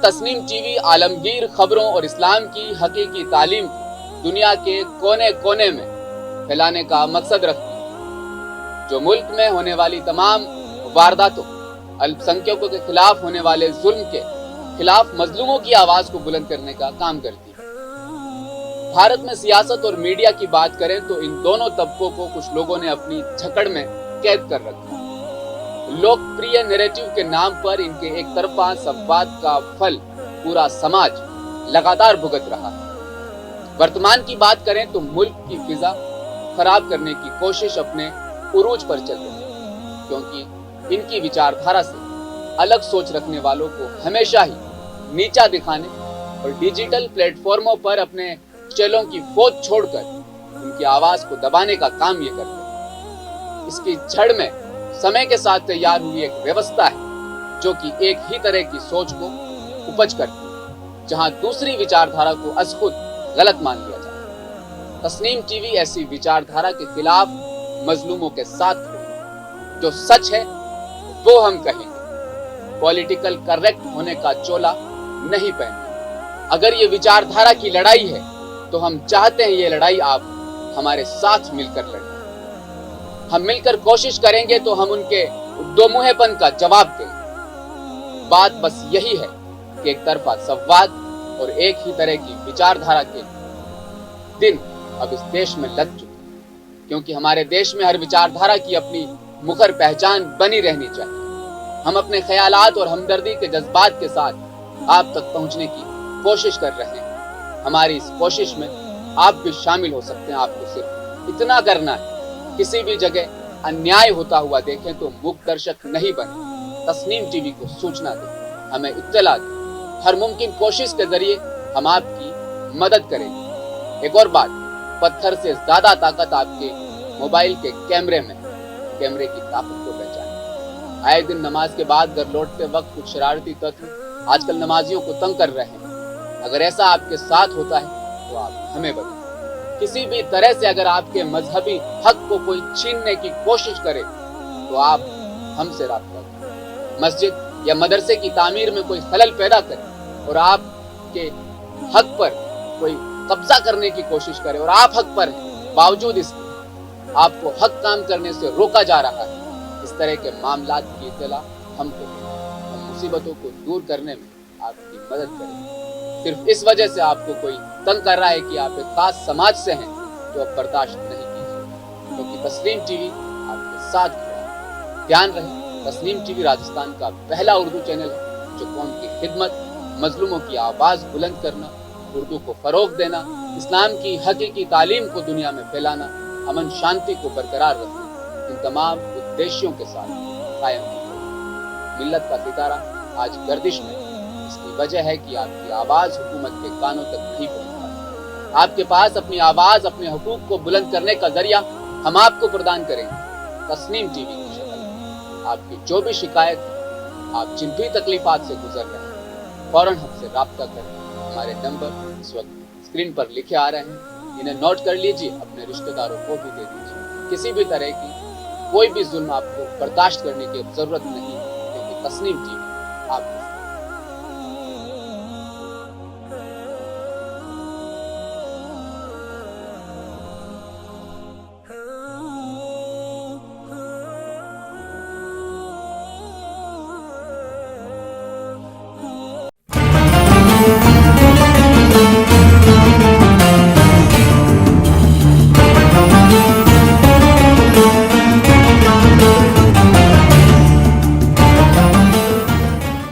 Tasneem TV Alamgir खबरों और इस्लाम की हकीकी तालीम को दुनिया के कोने कोने में फैलाने का मकसद रखती है, जो मुल्क में होने वाली तमाम वारदातों, अल्पसंख्यकों के खिलाफ होने वाले जुल्म के खिलाफ मजलूमों की आवाज को बुलंद करने का काम करती है। भारत में सियासत और मीडिया की बात करें तो इन दोनों तबकों को कुछ लोगों ने अपनी झकड़ में कैद कर रखा है। लोकप्रिय नैरेटिव के नाम पर इनके एक तरफा संवाद का फल पूरा समाज लगातार भुगत रहा है। वर्तमान की बात करें तो मुल्क की फिजा खराब करने की कोशिश अपने उरूज पर चल रही है, क्योंकि इनकी विचारधारा से अलग सोच रखने वालों को हमेशा ही नीचा दिखाने और डिजिटल प्लेटफॉर्मों पर अपने चेलों की फौज छोड़कर उनकी आवाज को दबाने का काम ये करते हैं। इसकी जड़ में समय के साथ तैयार हुई एक व्यवस्था है जो कि एक ही तरह की सोच को उपज करती है, जहां दूसरी विचारधारा को अज़खुद गलत मान लिया जाता है। तस्नीम टीवी ऐसी विचारधारा के खिलाफ मजलूमों के साथ खड़ी है। जो सच है वो हम कहेंगे, पॉलिटिकल करेक्ट होने का चोला नहीं पहने। अगर ये विचारधारा की लड़ाई है तो हम चाहते हैं ये लड़ाई आप हमारे साथ मिलकर लड़ें। हम मिलकर कोशिश करेंगे तो हम उनके दोमुहेपन का जवाब देंगे। बात बस यही है कि एक तरफा संवाद और एक ही तरह की विचारधारा के दिन अब इस देश में लग चुके हैं, क्योंकि हमारे देश में हर विचारधारा की अपनी मुखर पहचान बनी रहनी चाहिए। हम अपने ख्यालात और हमदर्दी के जज्बात के साथ आप तक पहुंचने की कोशिश कर रहे हैं। हमारी इस कोशिश में आप भी शामिल हो सकते हैं। आपको सिर्फ इतना करना है, किसी भी जगह अन्याय होता हुआ देखें तो मूक दर्शक नहीं बने, तस्नीम टीवी को सूचना दें, हमें इत्तला दें। हर मुमकिन कोशिश के जरिए हम आपकी मदद करेंगे। एक और बात, पत्थर से ज्यादा ताकत आपके मोबाइल के कैमरे में, कैमरे की ताकत को पहचानें। आए दिन नमाज के बाद घर लौटते वक्त कुछ शरारती तत्व आजकल नमाजियों को तंग कर रहे हैं। अगर ऐसा आपके साथ होता है तो आप हमें बताएं। किसी भी तरह से अगर आपके मजहबी हक को कोई छीनने की कोशिश करे तो आप हमसे राब्ता करें। मस्जिद या मदरसे की तामीर में कोई खलल पैदा करे और आपके हक पर कोई कब्जा करने की कोशिश करे और आप हक पर हैं, बावजूद इसके आपको हक काम करने से रोका जा रहा है, इस तरह के मामलात की इत्तला हमको दें। हम मुसीबतों को दूर करने में आपकी मदद करेंगे। सिर्फ इस वजह से आपको कोई तंग कर रहा है कि आप एक खास समाज से हैं, तो अब बर्दाश्त नहीं कीजिए, क्योंकि तस्नीम टीवी आपके साथ खड़ा है। ध्यान रहे, तस्नीम टीवी राजस्थान का पहला उर्दू चैनल है जो कौम की खिदमत, मजलूमों की आवाज बुलंद करना, उर्दू को फरोग देना, इस्लाम की हकीकी तालीम को दुनिया में फैलाना, अमन शांति को बरकरार रखना, इन तमाम उद्देश्यों के साथ कायम है। मिल्लत का सितारा आज गर्दिश में, इसकी वजह है कि आपकी आवाज हुकूमत के कानों तक नहीं पहुंच पाती। आपके पास अपनी आवाज, अपने हुकूक को बुलंद करने का जरिया हम आपको प्रदान करेंगे। तस्नीम टीवी की शक्ल में आपकी जो भी शिकायत, आप जिन भी तकलीफात से गुजर रहे हैं, फौरन हमसे राब्ता करें। हमारे नंबर इस वक्त स्क्रीन पर लिखे आ रहे हैं, इन्हें नोट कर लीजिए, अपने रिश्तेदारों को भी दे दीजिए। किसी भी तरह की कोई भी जुल्म आपको बर्दाश्त करने की जरूरत नहीं, क्योंकि तस्नीम टीवी आपको